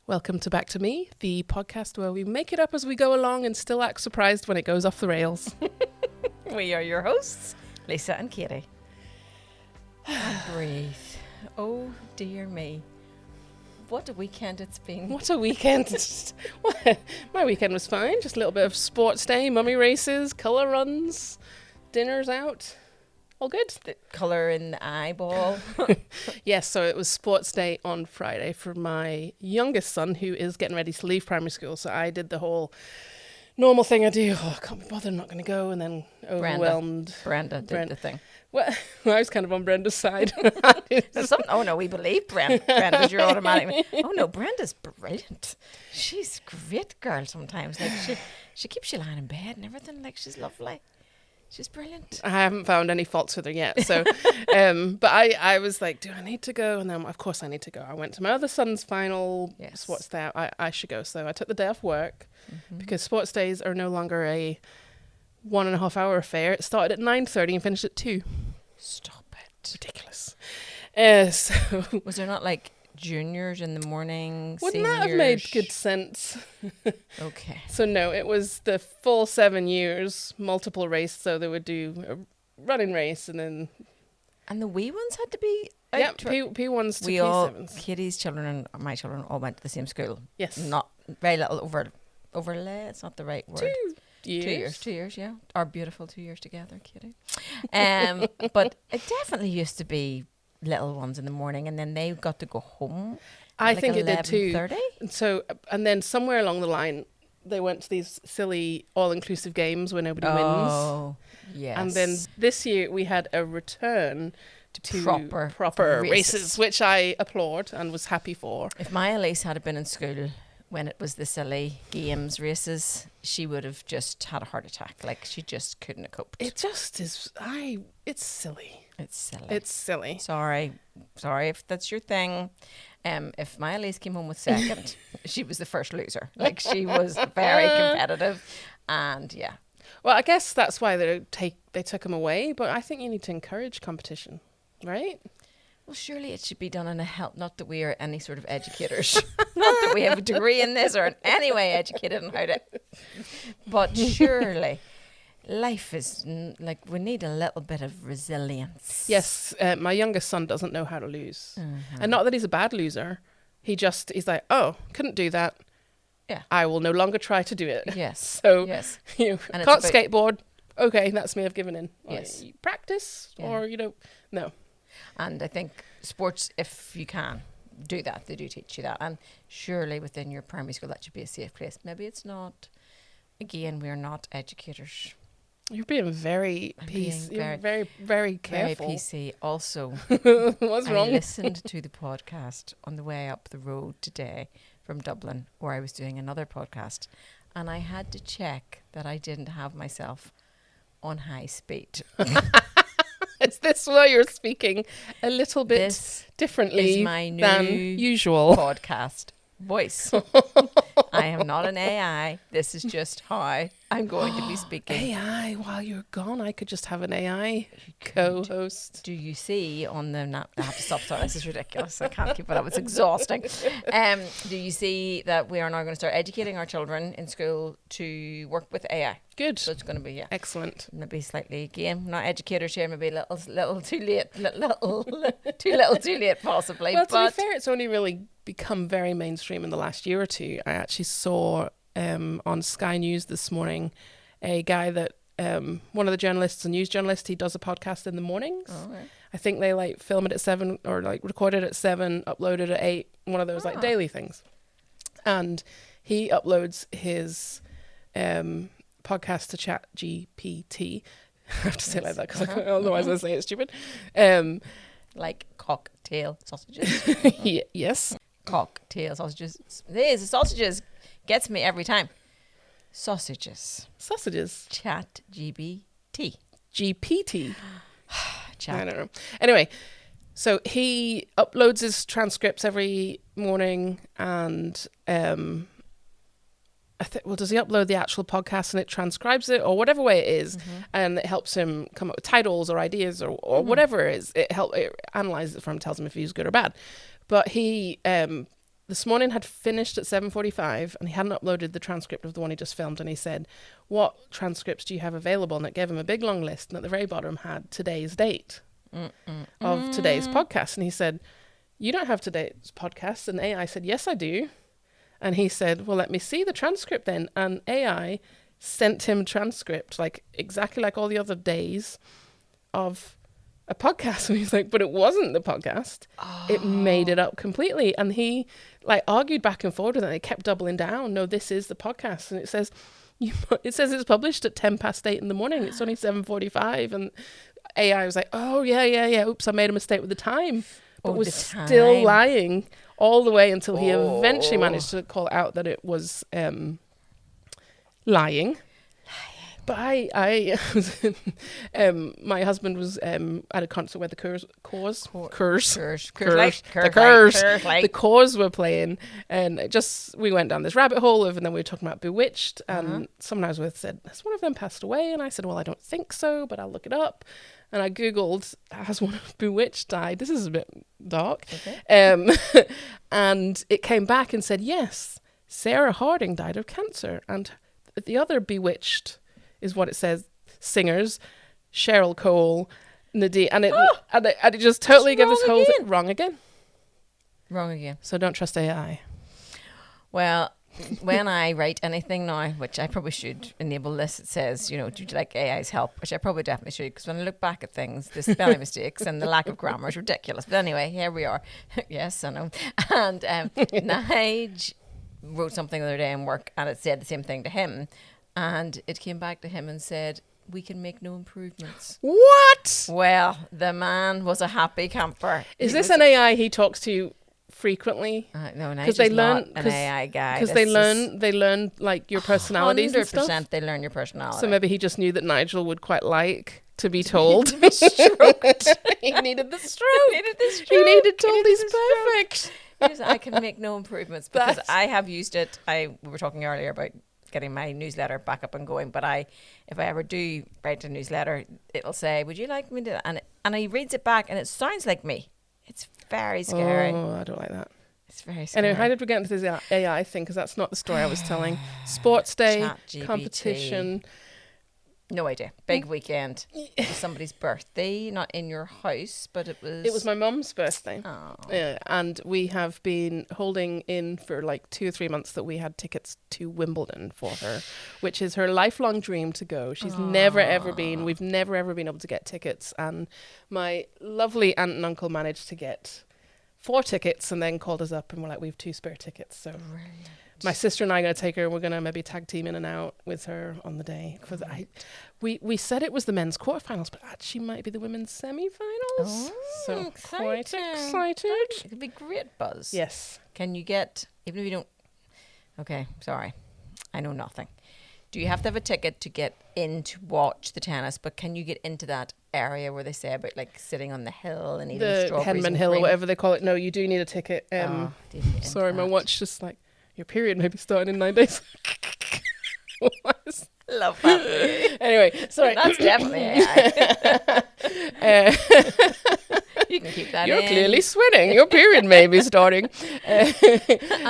Welcome to Back to Me, the podcast where we make it up as we go along and still act surprised when it goes off the rails. We are your hosts, Lisa and Katie. And breathe. Oh dear me. What a weekend it's been. What a weekend. My weekend was fine. Just a little bit of sports day, mummy races, colour runs, dinners out. All good. The colour in the eyeball. Yes, so it was sports day on Friday for my youngest son who is getting ready to leave primary school. So I did the whole normal thing I do. Oh, I can't be bothered, I'm not going to go. And then overwhelmed. Brenda did the thing. Well, I was kind of on Brenda's side. Oh no, we believe Brenda. Brenda's your automatic. Oh no, Brenda's brilliant. She's a great girl sometimes. Like she keeps you lying in bed and everything. Like she's lovely. She's brilliant. I haven't found any faults with her yet. So, but I was like, do I need to go? And then, of course, I need to go. I went to my other son's final sports day. I should go. So I took the day off work because sports days are no longer a 1.5 hour affair. It started at 9:30 and finished at 2. Stop it. Ridiculous. So was there not like juniors in the morning? Wouldn't seniors? that have made good sense? Okay. So no, it was the full 7 years, multiple race. So they would do a running race and then... And the wee ones had to be... Yeah, P1s to P7s. Katie's children and my children all went to the same school. Yes. Not very little overlay. It's not the right word. 2 years. 2 years, yeah. Our beautiful 2 years together, Katie. But it definitely used to be little ones in the morning and then they got to go home. I think it did too. 11:30. So, and then somewhere along the line, they went to these silly all-inclusive games where nobody wins. Oh, yes. And then this year we had a return to proper races, which I applaud and was happy for. If my Elise had been in school when it was the silly games races, she would have just had a heart attack. Like she just couldn't have coped. It just is. It's silly. It's silly. It's silly. Sorry if that's your thing. If my Elise came home with second, she was the first loser. Like she was very competitive, and yeah. Well, I guess that's why they took him away. But I think you need to encourage competition, right? Well, surely it should be done in a help. Not that we are any sort of educators. Not that we have a degree in this or in any way educated on how to. But surely. Life is like we need a little bit of resilience. Yes, my youngest son doesn't know how to lose, and not that he's a bad loser. He's like, oh, couldn't do that. Yeah, I will no longer try to do it. Yes. So yes, you can't skateboard. Okay, that's me. I've given in. Yes, you practice or no. And I think sports, if you can do that, they do teach you that. And surely within your primary school, that should be a safe place. Maybe it's not. Again, we're not educators. You're being very You're very, very careful. Very PC. Also, what's wrong? I listened to the podcast on the way up the road today from Dublin, where I was doing another podcast, and I had to check that I didn't have myself on high speed. Is this why you're speaking a little bit differently is my new than usual podcast voice? I am not an AI. This is just how I'm going to be speaking. AI, while you're gone, I could just have an AI co-host. Do you see on the... I have to stop. Sorry, this is ridiculous. I can't keep it up. It's exhausting. Do you see that we are now going to start educating our children in school to work with AI? Good. So it's going to be, excellent. Maybe slightly, again, not educators here, maybe a little too late. Too late, possibly. Well, to be fair, it's only really become very mainstream in the last year or two. I actually saw on Sky News this morning a guy that one of the journalists, a news journalist, he does a podcast in the mornings. Oh, okay. I think they like film it at 7 or like record it at 7, upload it at 8, one of those like daily things. And he uploads his podcast to ChatGPT. I have to say it like that because otherwise I say it's stupid. Like cocktail sausages. Yes. Cocktail sausages. These sausages gets me every time. Sausages. Chat GPT. GPT. Chat. I don't know. Anyway, so he uploads his transcripts every morning and does he upload the actual podcast and it transcribes it or whatever way it is, and it helps him come up with titles or ideas or whatever it is. It analyzes it for him, tells him if he's good or bad. But he this morning had finished at 7:45, and he hadn't uploaded the transcript of the one he just filmed. And he said, "What transcripts do you have available?" And it gave him a big long list, and at the very bottom had today's date of today's podcast. And he said, "You don't have today's podcast." And AI said, "Yes, I do." And he said, "Well, let me see the transcript then." And AI sent him transcript, like exactly like all the other days of a podcast. And he's like, "But it wasn't the podcast. It made it up completely." And he like argued back and forth with it. And they kept doubling down. "No, this is the podcast." And it says it's published at 8:10 in the morning. It's only 7:45. And AI was like, "Oh, yeah. Oops, I made a mistake with the time." But was still lying all the way until he eventually managed to call out that it was lying. But I my husband was at a concert where the Cores were playing, and we went down this rabbit hole and then we were talking about Bewitched, and someone I was with said, "Has one of them passed away?" And I said, "Well, I don't think so, but I'll look it up." And I Googled, "Has one of Bewitched died?" This is a bit dark. Okay. And it came back and said, yes, Sarah Harding died of cancer. And the other Bewitched is what it says, singers, Cheryl Cole, Nadine. And it just totally gave us whole thing. Wrong again. So don't trust AI. Well, when I write anything now, which I probably should enable this, it says, do you like AI's help? Which I probably definitely should, because when I look back at things, the spelling mistakes and the lack of grammar is ridiculous. But anyway, here we are. Yes, I know. And Nige wrote something the other day in work, and it said the same thing to him. And it came back to him and said, "We can make no improvements." What? Well, the man was a happy camper. Is this an AI he talks to frequently? No, because they learn an AI guy. Because they learn like your personalities and stuff. 100% they learn your personality. So maybe he just knew that Nigel would quite like to be told. To be stroked. He needed the stroke. He needed told he's perfect. I can make no improvements because I have used it. We were talking earlier about getting my newsletter back up and going, but if I ever do write a newsletter, it'll say, "Would you like me to?" And he reads it back, and it sounds like me. It's very scary. Oh, I don't like that. It's very scary. Anyway, how did we get into this AI thing? Because that's not the story I was telling. Sports day, competition. No idea. Big weekend. It was somebody's birthday, not in your house, but it was... It was my mum's birthday. Oh. And we have been holding in for like 2 or 3 months that we had tickets to Wimbledon for her, which is her lifelong dream to go. She's never, ever been. We've never, ever been able to get tickets. And my lovely aunt and uncle managed to get 4 tickets and then called us up and were like, "We have 2 spare tickets." So... Brilliant. My sister and I are going to take her. We're going to maybe tag team in and out with her on the day. Because we said it was the men's quarterfinals, but actually might be the women's semi-finals. So quite excited. It could be great buzz. Yes. Can you get, even if you don't... Okay, sorry. I know nothing. Do you have to have a ticket to get in to watch the tennis? But can you get into that area where they say about like sitting on the hill and eating strawberries? The Henman Hill or whatever they call it. No, you do need a ticket. Sorry, my watch just like... Your period may be starting in 9 days. Love that. Anyway, sorry. That's definitely AI. You can keep that You're clearly sweating. Your period may be starting. And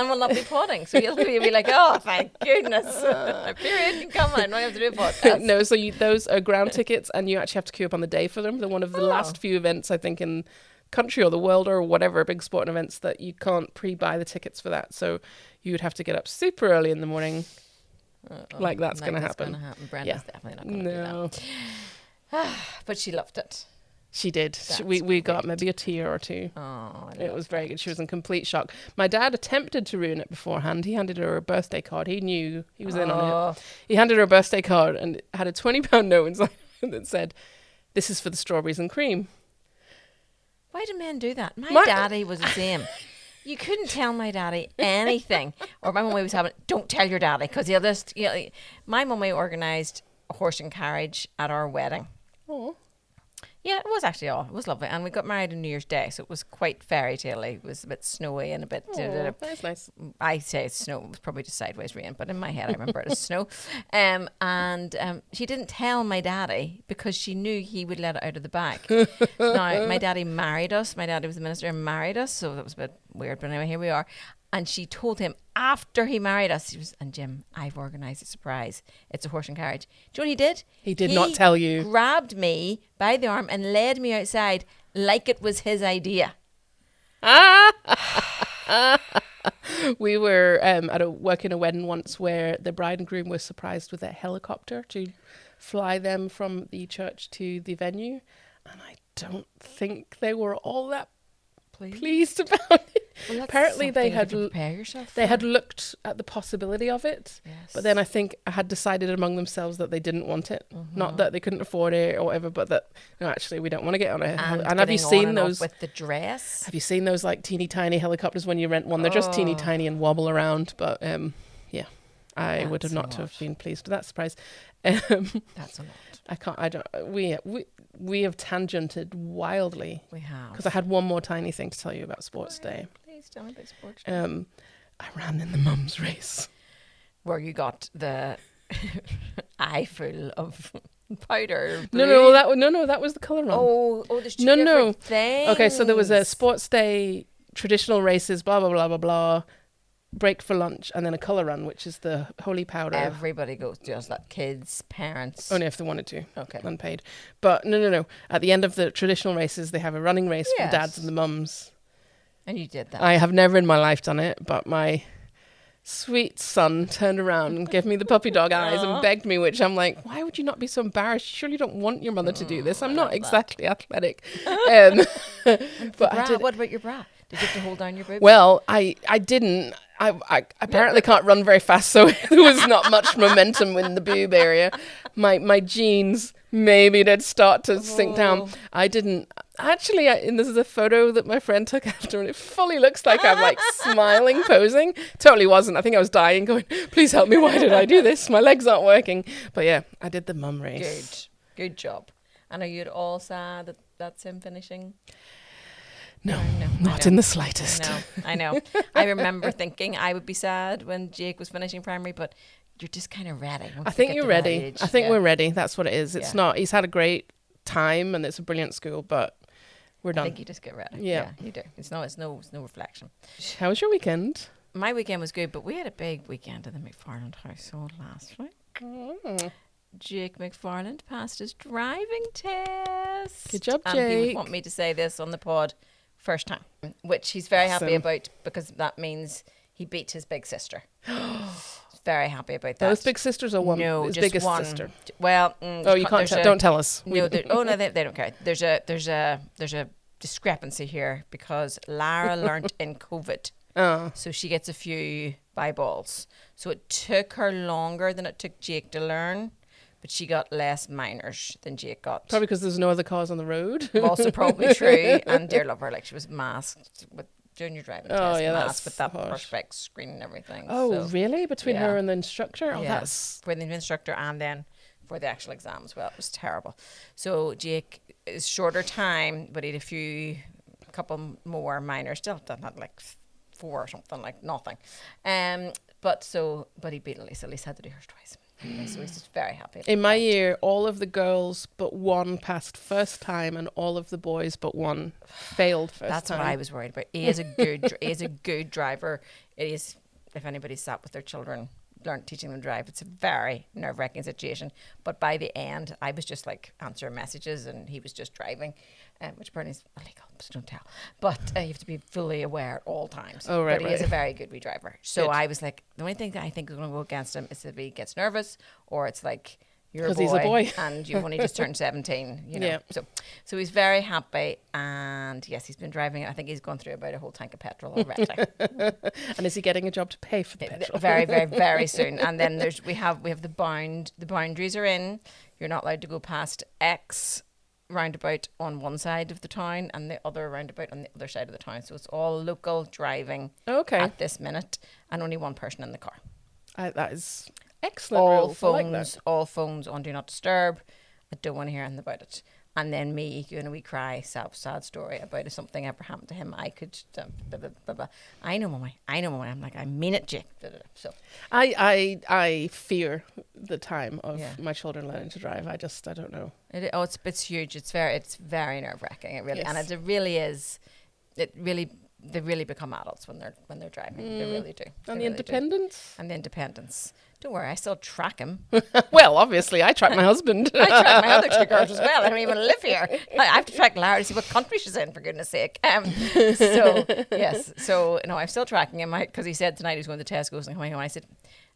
we'll not be potting. So you'll be like, "Oh, thank goodness. My period can come. I don't have to do a podcast." No, so those are ground tickets, and you actually have to queue up on the day for them. They're one of the last few events, I think, in country or the world or whatever, big sporting events that you can't pre-buy the tickets for that. So you would have to get up super early in the morning. Like that's going to happen. Brenda's definitely not going to do that. But she loved it. She did. We got maybe a tear or two. Oh, it was very good. She was in complete shock. My dad attempted to ruin it beforehand. He handed her a birthday card. He knew he was in on it. He handed her a birthday card and it had a £20 note inside that said, "This is for the strawberries and cream." Why do men do that? My daddy was the same. You couldn't tell my daddy anything. Or my mummy was having, "Don't tell your daddy," because he'll just... My mummy organised a horse and carriage at our wedding. Oh. Yeah, it was actually it was lovely. And we got married on New Year's Day, so it was quite fairy tale-y. It was a bit snowy and a bit... That's nice. I say it's snow. It was probably just sideways rain, but in my head I remember it as snow. She didn't tell my daddy because she knew he would let it out of the bag. Now, my daddy married us. My daddy was the minister and married us, so that was a bit weird. But anyway, here we are. And she told him after he married us, and Jim, I've organised a surprise. It's a horse and carriage. Do you know what he did? He did not tell you. Grabbed me by the arm and led me outside like it was his idea. We were working a wedding once where the bride and groom were surprised with a helicopter to fly them from the church to the venue. And I don't think they were all that pleased about it. Well, apparently they had prepare yourself they had looked at the possibility of it, Yes. but then I think I had decided among themselves that they didn't want it. Not that they couldn't afford it or whatever, but that no, actually we don't want to get on a and have you seen those with the dress? have you seen those like teeny tiny helicopters when you rent one? They're just teeny tiny and wobble around, but yeah, I would have not have been pleased with that surprise. That's a lot. We have tangented wildly. We have. Because I had one more tiny thing to tell you about Sports Day. Please tell me about Sports Day. I ran in the mums race. Where you got the eye full of powder. No, that was the colour run. Oh, there's two different things. Okay, so there was a Sports Day, traditional races, blah, blah, blah, blah, blah, break for lunch, and then a colour run, which is the holy powder. Everybody goes does that. Kids, parents. Only if they wanted to. Okay. Unpaid. But no. At the end of the traditional races, they have a running race for the dads and the mums. And you did that. I have never in my life done it, but my sweet son turned around and gave me the puppy dog eyes and begged me, which I'm like, why would you not be so embarrassed? You surely don't want your mother to do this. I'm not exactly athletic. But I did. What about your bra? Did you have to hold down your boobs? Well, I didn't. I apparently can't run very fast, so there was not much momentum in the boob area. My jeans maybe did start to sink down. I didn't. Actually, this is a photo that my friend took after, and it fully looks like I'm like smiling, posing. Totally wasn't. I think I was dying, going, please help me. Why did I do this? My legs aren't working. But yeah, I did the mum race. Good job. And are you at all sad that that's him finishing? No, not in the slightest. No, I know. I remember thinking I would be sad when Jake was finishing primary, but you're just kind of ready. I think you're ready. I think we're ready. That's what it is. It's not, he's had a great time and it's a brilliant school, but we're done. I think you just get ready. Yeah, you do. It's no reflection. How was your weekend? My weekend was good, but we had a big weekend in the McFarland household last week. Oh. Jake McFarland passed his driving test. Good job, Jake. And he would want me to say this on the pod first time, which he's very happy about because that means he beat his big sister. Very happy about that. Those big sisters are one. No, his just biggest one. sister. Well, you can't don't tell us. No, they don't care. There's a discrepancy here because Lara learnt in COVID. So she gets a few balls. So it took her longer than it took Jake to learn, but she got less minors than Jake got. Probably because there's no other cars on the road. Also probably true. And dear love her, like she was masked with junior driving test. Oh, yeah, masked that's with that harsh. perspex screen and everything. Oh, so, really? Between her and the instructor? Oh, yeah. that's... For the instructor and then for the actual exam as well. It was terrible. So Jake is shorter time, but he had a couple more minors. Still done that like 4 or something, like nothing. But he beat Elise. Elise had to do hers twice. Anyway, so he's just very happy. In my year, all of the girls but one passed first time, and all of the boys but one failed first time. That's what I was worried about. He is a good driver. It is, if anybody sat with their children, teaching them to drive, it's a very nerve-wracking situation. But by the end, I was just like answering messages, and he was just driving, which apparently is illegal, so don't tell. But you have to be fully aware at all times. Oh, right, But he is a very good wee driver. So I was like, the only thing that I think is going to go against him is if he gets nervous, or it's like, you're a boy, he's a boy and you've only just turned 17, you know. Yeah. So he's very happy, and yes, he's been driving. I think he's gone through about a whole tank of petrol already. And is he getting a job to pay for the petrol? Very, very, very soon. And then we have the boundaries are in. You're not allowed to go past X roundabout on one side of the town and the other roundabout on the other side of the town. So it's all local driving at this minute, and only one person in the car. That is excellent. All phones on do not disturb. I don't want to hear anything about it. And then me doing a wee cry, sad story about if something ever happened to him, I could. I know, Mummy. I'm like, I mean it, Jake. So I fear the time of my children learning to drive. I don't know. It's huge. It's very nerve wracking. It really, and it really is. It really they really become adults when they're driving. They really do. And They the really do. independence. And the independence. Don't worry, I still track him. Well, obviously, I track my husband. I track my other 2 girls as well. I don't even live here. I have to track Lara to see what country she's in, for goodness sake. So, yes. So, no, I'm still tracking him because he said tonight he was going to Tesco's and coming home. I said,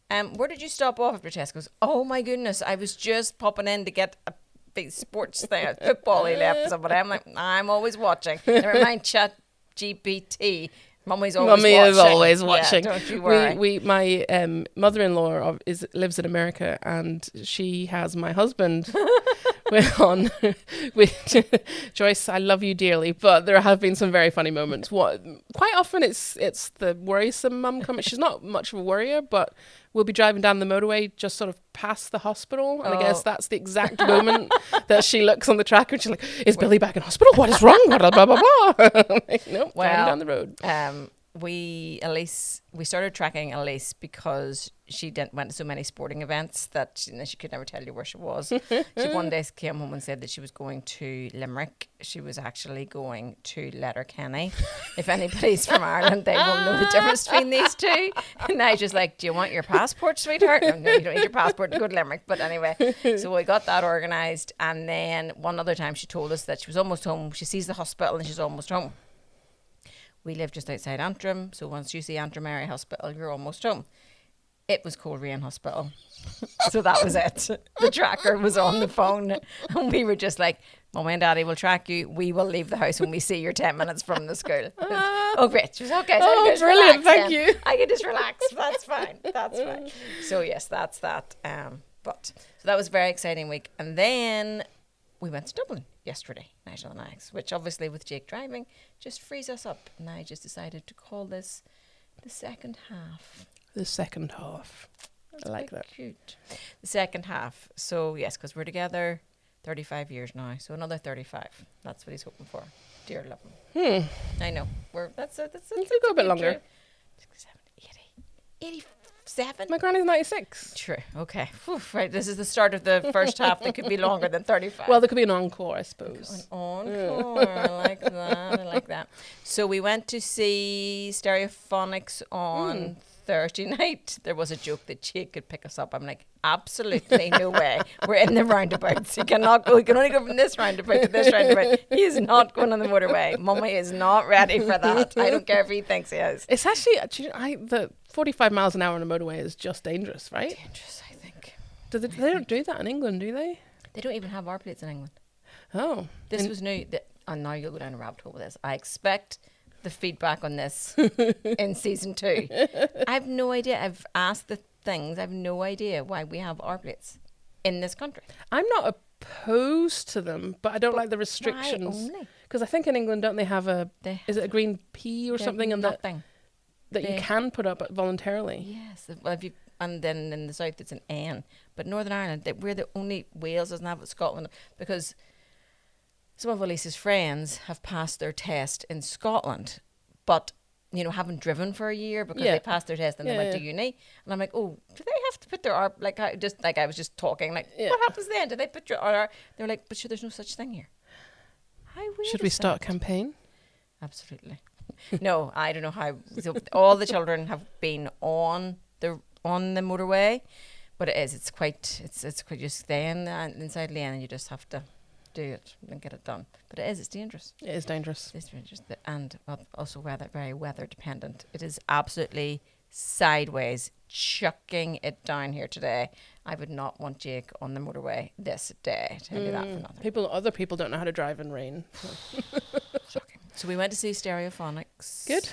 where did you stop off after Tesco's? Oh, my goodness. I was just popping in to get a big sports thing, football he left somebody. I'm like, I'm always watching. Never mind Chat GPT. Mummy is always watching. Yeah, don't you worry. My mother-in-law lives in America, and she has my husband with Joyce. I love you dearly, but there have been some very funny moments. Quite often it's the worrisome mum coming. She's not much of a worrier, but we'll be driving down the motorway just sort of past the hospital, and I guess that's the exact moment that she looks on the tracker and she's like, "Is Billy back in hospital? What is wrong? Blah blah blah blah." Like, nope, driving down the road. We started tracking Elise because she went to so many sporting events that she could never tell you where she was. She one day came home and said that she was going to Limerick. She was actually going to Letterkenny. If anybody's from Ireland, they will know the difference between these two. And I was just like, do you want your passport, sweetheart? No, you don't need your passport to go to Limerick. But anyway, so we got that organised. And then one other time she told us that she was almost home. She sees the hospital and she's almost home. We live just outside Antrim, so once you see Antrim Area Hospital, you're almost home. It was Coleraine Hospital. So that was it. The tracker was on the phone, and we were just like, Mummy and Daddy will track you. We will leave the house when we see you're 10 minutes from the school. Oh, great. She was okay. Oh, brilliant. Thank you. I can just relax. That's fine. That's fine. So, yes, that's that. So that was a very exciting week. And then we went to Dublin yesterday, night on the nights, which obviously with Jake driving just frees us up. And I just decided to call this the second half. The second half. I like that. Cute. The second half. So, yes, because we're together 35 years now. So another 35. That's what he's hoping for. Dear love him. I know. That's you could go a bit longer. 67, 80, 87. My granny's 96. True. Okay. Whew, right. This is the start of the first half that could be longer than 35. Well, there could be an encore, I suppose. An encore. I like that. I like that. So we went to see Stereophonics on Thursday night. There was a joke that Jake could pick us up. I'm like, absolutely no way. We're in the roundabouts. He cannot go. He can only go from this roundabout to this roundabout. He is not going on the motorway. Mummy is not ready for that. I don't care if he thinks he is. It's actually, the 45 miles an hour on a motorway is just dangerous, right? Dangerous, I think. They don't do that in England, do they? They don't even have R plates in England. Oh. This was new. And now you'll go down a rabbit hole with this. I expect the feedback on this in season 2. I have no idea. I've asked the things. I have no idea why we have R plates in this country. I'm not opposed to them, but I don't like the restrictions. Because I think in England, don't they have is it a green P or something? And nothing. That you can put up voluntarily. Yes. Well, and then in the south it's an N. But Northern Ireland, we're the only, Wales doesn't have it, Scotland, because some of Elise's friends have passed their test in Scotland, but, haven't driven for a year because they passed their test and they went to uni. And I'm like, oh, do they have to put their R, I was just talking, what happens then? Do they put your R? They're like, but sure, there's no such thing here. How weird Should we start a campaign? Absolutely. No, I don't know how. So all the children have been on the motorway, but it's quite you stay inside lane and you just have to do it and get it done. But it's dangerous. It is dangerous. It's dangerous, and also very weather dependent. It is absolutely sideways, chucking it down here today. I would not want Jake on the motorway this day. Tell you that for nothing. Other people don't know how to drive in rain. So. Shocking. So we went to see Stereophonics. Good.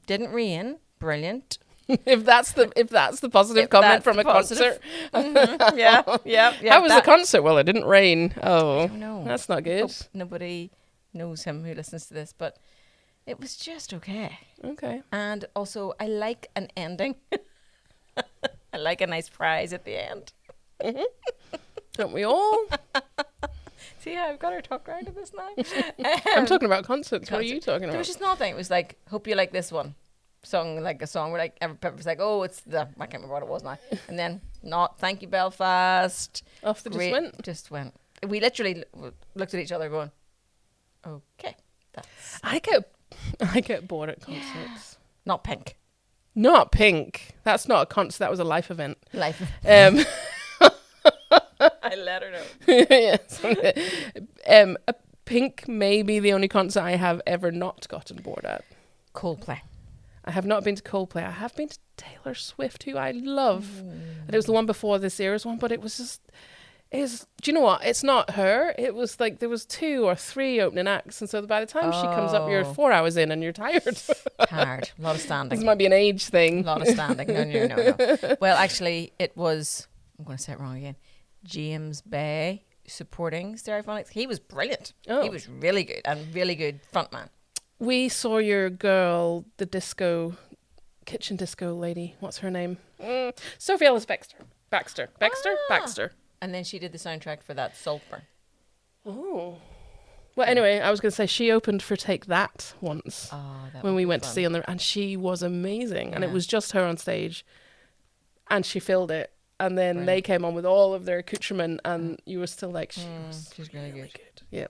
Didn't rain. Brilliant. If that's the positive comment from a concert. Yeah. How was the concert? Well, it didn't rain. Oh, no, that's not good. Hope nobody knows him who listens to this, but it was just okay. Okay. And also, I like an ending. I like a nice prize at the end. Don't we all? See how I've got her talk around to this now? I'm talking about concerts. What are you talking about? There was just nothing. It was like, hope you like this one. Song where like every was like, oh, it's I can't remember what it was now. And then not thank you Belfast. Off they just went. Just went. We literally looked at each other going, okay. I get bored at concerts. Not Pink. Not Pink. That's not a concert. That was a life event. Life. I let her know. Yes. Pink may be the only concert I have ever not gotten bored at. Coldplay. I have not been to Coldplay. I have been to Taylor Swift, who I love. And it was the one before this year's one, but it was just... do you know what? It's not her. It was like there was 2 or 3 opening acts. And so by the time she comes up, you're 4 hours in and you're tired. Tired. A lot of standing. This might be an age thing. A lot of standing. No. Well, actually, it was... I'm going to say it wrong again. James Bay supporting Stereophonics. He was brilliant. He was really good and really good frontman. We saw your girl, the kitchen disco lady. What's her name? Sophie Ellis Baxter. Baxter. And then she did the soundtrack for that Saltburn. Oh. Well, anyway, I was going to say she opened for Take That once when we went to see and she was amazing. And it was just her on stage and she filled it. And then they came on with all of their accoutrement and you were still like, she's really good. Yeah.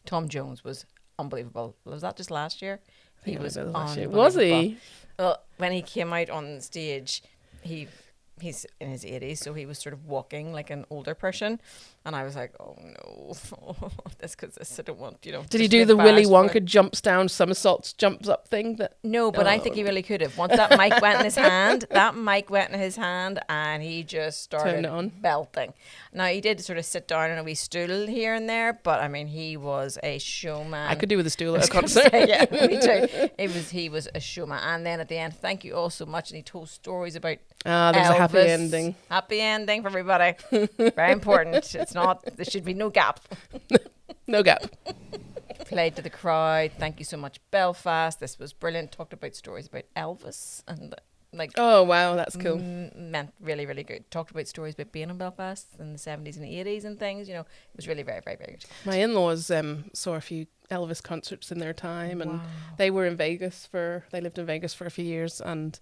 Tom Jones was unbelievable. Was that just last year? He was unbelievable. Was he? Well, when he came out on stage, he's in his 80s, so he was sort of walking like an older person. And I was like, oh no, that's because I don't want, Did he do the Willy Wonka jumps down, somersaults, jumps up thing? No, but I think he really could have. Once that mic went in his hand, and he just started belting. Now, he did sort of sit down on a wee stool here and there, but I mean, he was a showman. I could do with a stool at a concert. Yeah, me too. He was a showman. And then at the end, thank you all so much. And he told stories about there was a happy ending. Happy ending for everybody. Very important. There should be no gap. No gap. Played to the crowd. Thank you so much, Belfast. This was brilliant. Talked about stories about Elvis and oh wow, that's cool. Meant really, really good. Talked about stories about being in Belfast in the 70s and 80s and things. It was really very, very, very good. My in-laws saw a few Elvis concerts in their time, and they were in Vegas they lived in Vegas for a few years, and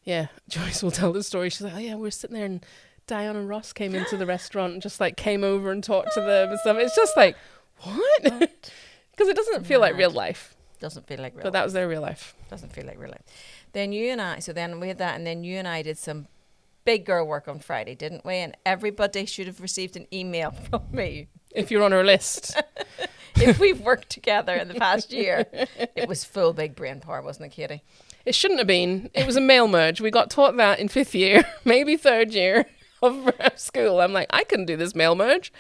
yeah, Joyce will tell the story. She's like, oh yeah, we were sitting there and Diana Ross came into the restaurant and just came over and talked to them and stuff. It's just like, what? Because it doesn't feel like real life. Doesn't feel like real life. But that was their real life. Doesn't feel like real life. Then we had that, and then you and I did some big girl work on Friday, didn't we? And everybody should have received an email from me. If you're on our list. If we've worked together in the past year. It was full big brain power, wasn't it, Katie? It shouldn't have been. It was a mail merge. We got taught that in 5th year, maybe 3rd year of school. I'm like, I couldn't do this mail merge.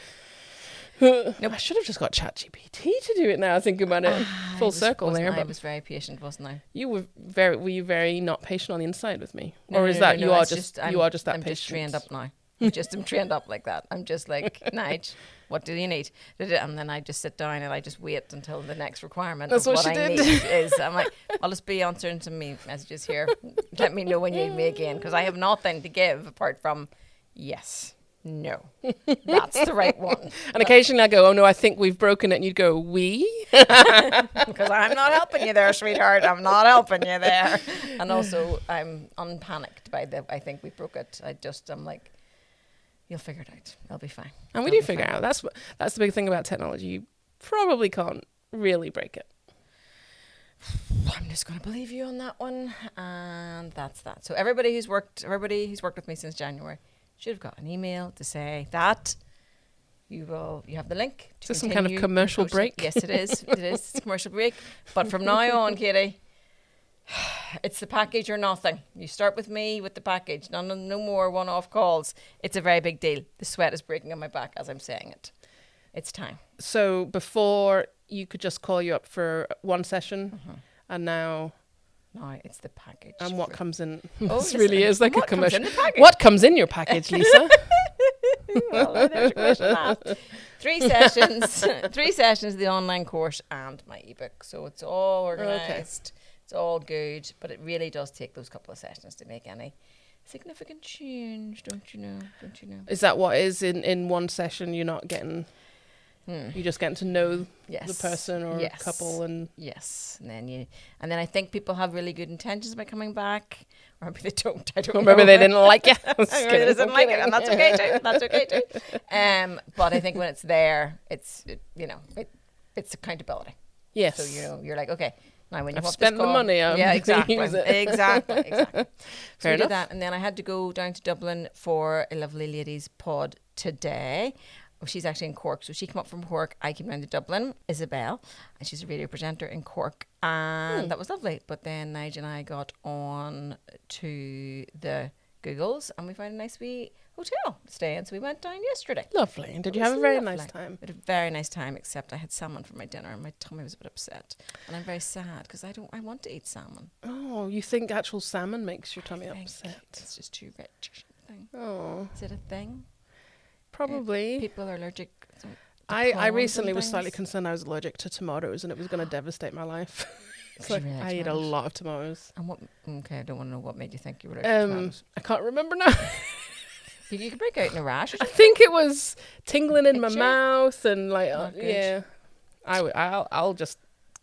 Nope. I should have just got ChatGPT to do it now. Thinking about it, full circle there. I was very patient, wasn't I? Were you very not patient on the inside with me, or is that you are just that patient? I'm just trained up now. I'm trained up like that. I'm just like, Nige, what do you need? And then I just sit down and I just wait until the next requirement. That's what I need is. I'm like, I'll just be answering some messages here. Let me know when you need me again, because I have nothing to give apart from yes. No, that's the right one. And occasionally I go, oh no, I think we've broken it. And you'd go, we? Because I'm not helping you there, sweetheart. I'm not helping you there. And also I'm unpanicked by I think we broke it. I'm like, you'll figure it out. I'll be fine. And we do figure out. That's the big thing about technology. You probably can't really break it. I'm just going to believe you on that one. And that's that. So everybody who's worked with me since January should have got an email to say that you have the link. Is this some kind of commercial break? Yes, it is. It is. It's a commercial break. But from now on, Katie, it's the package or nothing. You start with me with the package. No more one-off calls. It's a very big deal. The sweat is breaking on my back as I'm saying it. It's time. So before you could just call you up for one session, and now... No, it's the package. And what comes in? Oh, this really is like a commercial. What comes in your package, Lisa? Well, there's a question asked. 3 sessions, 3 sessions of the online course and my ebook. So it's all organised. Okay. It's all good, but it really does take those couple of sessions to make any significant change, don't you know? Is that what is in one session? You're not getting... You're just getting to know the person or a couple, and and then I think people have really good intentions about coming back, or maybe they don't. I don't know. Or maybe they didn't like you. Maybe they didn't like it, and that's okay too. But I think when it's there, it's accountability. Yes. So, you're like, okay, now when you I've have spent this the call, money. I'm yeah, gonna exactly. use it. Exactly. So Fair we did enough. that. And then I had to go down to Dublin for a lovely lady's pod today. Oh, she's actually in Cork. So she came up from Cork. I came down to Dublin, Isabel, and she's a radio presenter in Cork. And that was lovely. But then Nigel and I got on to the Googles and we found a nice wee hotel to stay in. So we went down yesterday. Lovely. And did It you have was a very lovely. nice time? We had a very nice time, except I had salmon for my dinner and my tummy was a bit upset. And I'm very sad because I want to eat salmon. Oh, you think actual salmon makes your tummy think upset? It's just too rich or something. Oh, Is it a thing? probably. People are allergic to I prawns recently and was slightly things? concerned I was allergic to tomatoes and it was going to devastate my life. Did It's you like, really like I eat a tomatoes? lot of tomatoes. And what? Okay, I don't want to know what made you think you were allergic to tomatoes. I can't remember now. You could break out in a rash or I something. think it was tingling in my Itchy? mouth and like, Not good. yeah. I'll just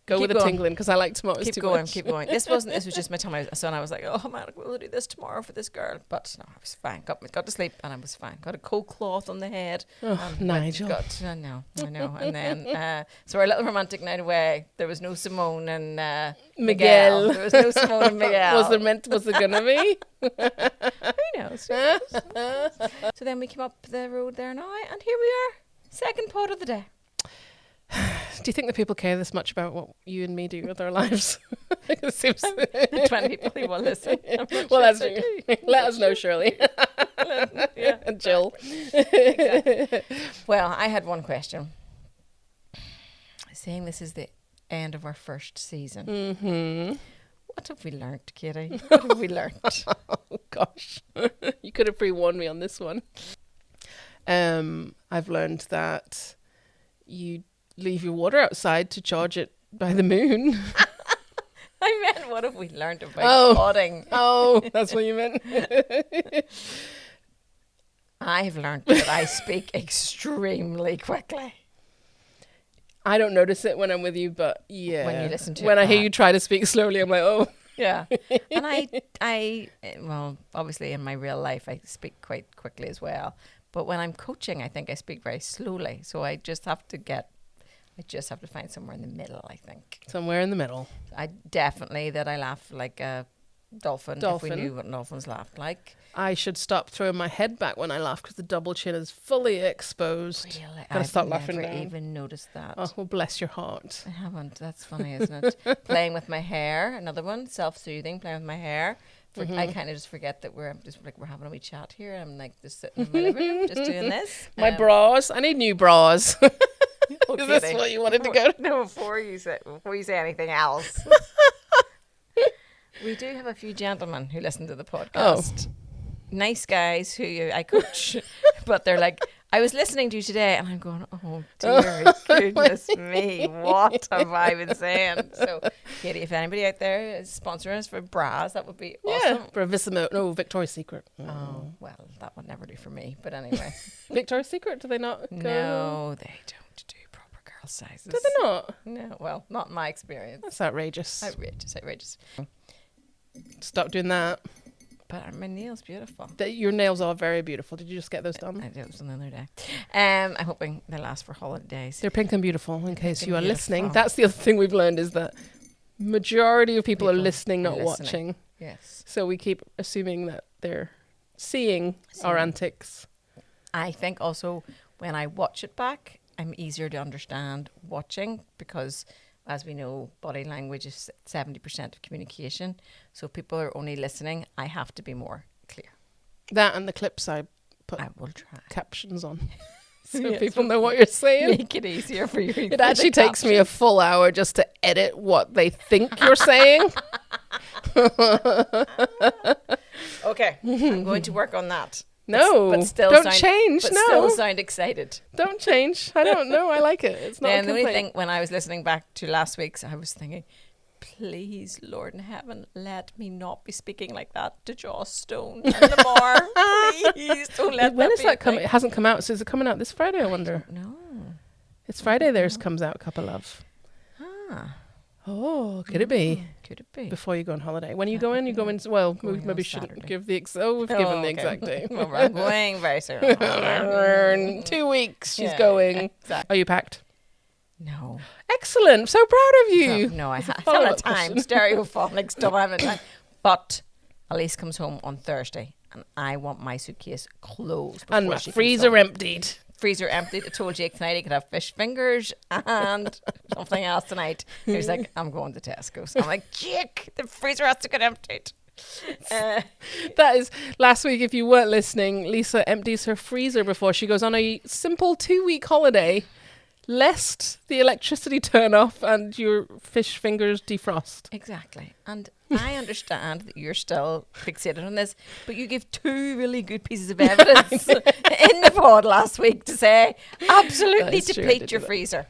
go Keep with the going. tingling because I like tomatoes Keep too going, much. keep going. This was just my tummy. So I was like, oh man, we'll do this tomorrow for this girl. But no, I was fine. Got to sleep and I was fine. Got a cold cloth on the head. Oh, and Nigel. I know. And then, so our little romantic night away, there was no Simone and Miguel. There was no Simone and Miguel. Was there gonna be? Who knows? So then we came up the road there now, and here we are. Second pod of the day. Do you think that people care this much about what you and me do with our lives? It seems. The 20 people who will listen. I'm not Well, sure that's they true. do. Let us know, Shirley. Yeah, And Jill. exactly. Well, I had one question. Saying this is the end of our first season. Mm-hmm. What have we learnt, Katie? What have we learnt? Oh gosh, you could have pre-warned me on this one. I've learned that you leave your water outside to charge it by the moon. I meant, what have we learnt about podding? Oh, that's what you meant. I've learnt that I speak extremely quickly. I don't notice it when I'm with you, but yeah. When you listen to when it I hear back. you try to speak slowly, I'm like, oh. Yeah. And well, obviously in my real life, I speak quite quickly as well. But when I'm coaching, I think I speak very slowly. So I just have to find somewhere in the middle, I think. Somewhere in the middle. I laugh like a dolphin. If we knew what dolphins laughed like. I should stop throwing my head back when I laugh because the double chin is fully exposed. Really? Gotta I've stop laughing never down. even noticed that. Oh, well, bless your heart. I haven't. That's funny, isn't it? Playing with my hair, another one. Self-soothing, playing with my hair. I kind of just forget that we're having a wee chat here. I'm like just sitting in my living room, just doing this. My bras. I need new bras. Is this Kidding. what you wanted to go? No, before you say anything else. We do have a few gentlemen who listen to the podcast. Nice guys who I coach, but they're like, I was listening to you today, and I'm going, oh dear goodness me, what have I been saying? So, Katie, if anybody out there is sponsoring us for bras, that would be awesome. For a Victoria's Secret. Oh, well, that would never do for me, but anyway. Victoria's Secret? Do they not go? No, they don't do proper girl sizes. Do they not? No, well, not in my experience. That's outrageous. Outrageous. Stop doing that. But my nails beautiful. Your nails are very beautiful. Did you just get those done? I did it the other day. I'm hoping they last for holidays. They're pink and beautiful, in case you are beautiful. listening. That's the other thing we've learned is that majority of people are listening, not watching. Yes. So we keep assuming that they're seeing our antics. I think also when I watch it back, I'm easier to understand watching because, as we know, body language is 70% of communication. So if people are only listening, I have to be more clear. That and the clips I put I will try. captions on. So Yes. people know what you're saying. Make it easier for you. It actually takes me a full hour just to edit what they think you're saying. Okay, I'm going to work on that. No, but still don't sound, change. But No, still sound excited. don't change. I don't know. I like it. It's not a Then the only complaint. thing when I was listening back to last week's, I was thinking, please, Lord in heaven, let me not be speaking like that to Joss Stone anymore. Please don't let When that is be that a coming? thing. It hasn't come out. So is it coming out this Friday? I wonder. No. It's Friday. Theirs comes out. Couple of. Ah, Oh, could it be could it be? before you go on holiday? When you go in, you go in. Well, we Going on maybe shouldn't Saturday. give the we've given the okay. exact date. Well, we're going very soon. 2 weeks. She's Yeah, going. exactly. Are you packed? No. Excellent. So proud of you. No, I haven't follow-up had time. question. Stereophonics, don't have time. But Elise comes home on Thursday and I want my suitcase closed. And my she comes freezer home. emptied. Freezer emptied. I told Jake tonight he could have fish fingers and something else tonight. He was like, I'm going to Tesco's. I'm like, Jake, the freezer has to get emptied. That is, last week, if you weren't listening, Lisa empties her freezer before she goes on a simple 2-week holiday, lest the electricity turn off and your fish fingers defrost. Exactly. And I understand that you're still fixated on this, but you gave 2 really good pieces of evidence in the pod last week to say absolutely deplete your freezer.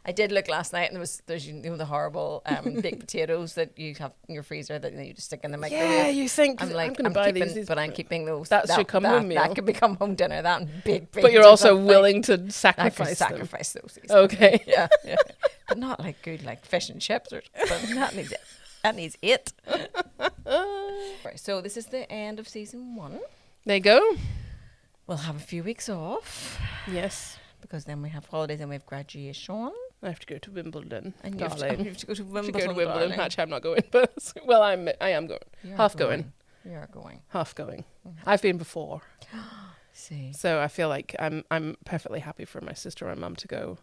I did look last night, and there's the horrible baked potatoes that you have in your freezer that you just stick in the microwave. Yeah, you think I'm like, I'm going to buy these, but I'm keeping those. That should come home meal. That could become home dinner. That and baked beans. But you're or also something. willing to I could sacrifice them. sacrifice those. Okay. Yeah, but not like good like fish and chips or something. That needs it. Right, so this is the end of season 1. There you go. We'll have a few weeks off Yes. because then we have holidays and we have graduation. I have to go to Wimbledon. And you darling. have to go to I Wimbledon. should go to Wimbledon. darling. Actually, I'm not going, but well, I am going. Half going. You're going. Half going. I've been before, See. so I feel like I'm perfectly happy for my sister and mum to go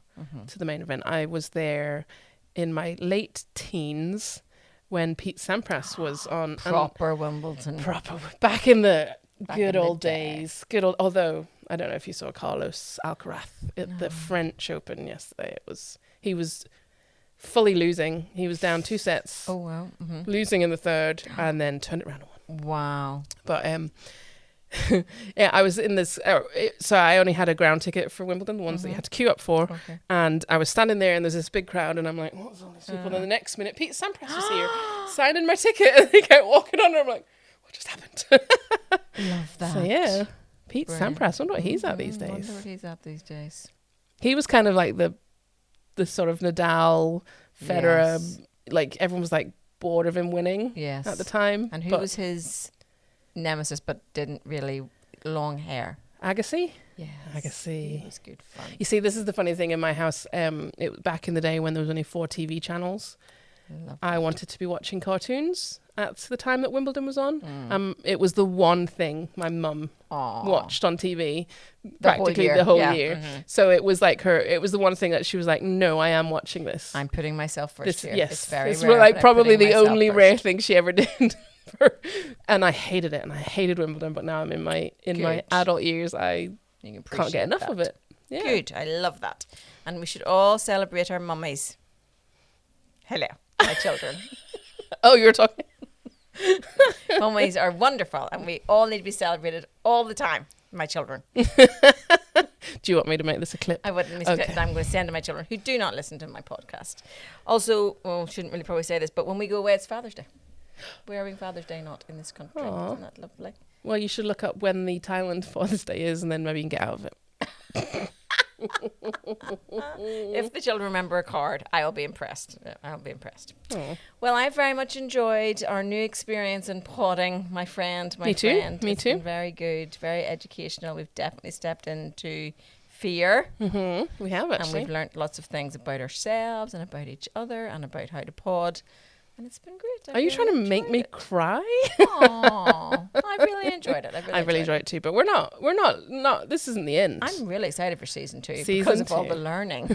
to the main event. I was there in my late teens when Pete Sampras was on. Proper Wimbledon. Proper back in the Back good in the old day. days. Good old. Although I don't know if you saw Carlos Alcaraz at the French Open yesterday. He was fully losing. He was down 2 sets, Oh wow. losing in the third, and then turned it around and won. Wow. But yeah, I was in this. So I only had a ground ticket for Wimbledon, the ones that you had to queue up for. Okay. And I was standing there, and there's this big crowd, and I'm like, "What's all these people?" And then the next minute, Pete Sampras was here, signing my ticket, and they kept walking on. And I'm like, "What just happened?" Love that. So yeah, Pete Brilliant. Sampras. I wonder what he's at these I wonder days. what he's at these days. He was kind of like the sort of Nadal, Federer. Yes. Like everyone was like bored of him winning Yes. at the time. And who But was his nemesis but didn't really long hair? Agassi? Yes. Agassi. He was good fun. You see, this is the funny thing in my house. It was back in the day when there was only 4 TV channels. Love I wanted to be watching cartoons at the time that Wimbledon was on. It was the one thing my mum Aw. watched on TV The whole practically year, the whole yeah. year. So it was like it was the one thing that she was like, no, I am watching this. I'm putting myself first here. Yes, It's very it's rare. like but I'm probably putting the myself only first. rare thing she ever did. And I hated it, and I hated Wimbledon. But now I'm in my Good. adult years, I You can can't appreciate get enough that. of it. Yeah. Good. I love that. And we should all celebrate our mummies. Hello, my children. Oh, you were talking. Mummies are wonderful and we all need to be celebrated all the time. My children. Do you want me to make this a clip? I wouldn't miss Okay. it. I'm going to send to my children who do not listen to my podcast. Also, shouldn't really probably say this, but when we go away, it's Father's Day. We're having Father's Day not in this country. Aw. Isn't that lovely? Well, you should look up when the Thailand Father's Day is, and then maybe you can get out of it. If the children remember a card, I'll be impressed. I'll be impressed. Oh. Well, I've very much enjoyed our new experience in podding, my friend. Me too, me It's too. been very good, very educational. We've definitely stepped into fear. We have And actually. we've learnt lots of things about ourselves and about each other and about how to pod. And it's been great. Are you trying to make me cry? Aww, I really enjoyed it. I really enjoyed it too, but we're not. This isn't the end. I'm really excited for season 2 because Season of all 2. the learning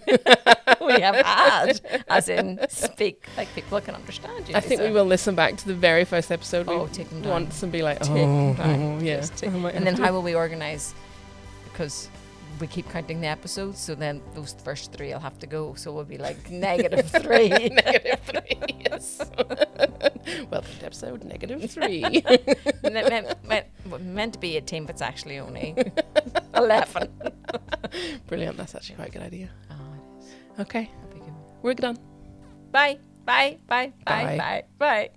we have had, as in speak like people can understand you. I think Lisa. we will listen back to the very first episode take them down. once and be like, Take them down. oh yeah. Just take- I might And then have to. how will we organise? Because we keep counting the episodes, so then those first 3 will have to go. So we'll be like -3. -3, yes. Welcome to episode -3. And it meant to be 18, but it's actually only 11. Brilliant. That's actually quite a good idea. Oh, it is. Okay, That'd be good. we're done. Bye. Bye. Bye. Bye. Bye. Bye. Bye.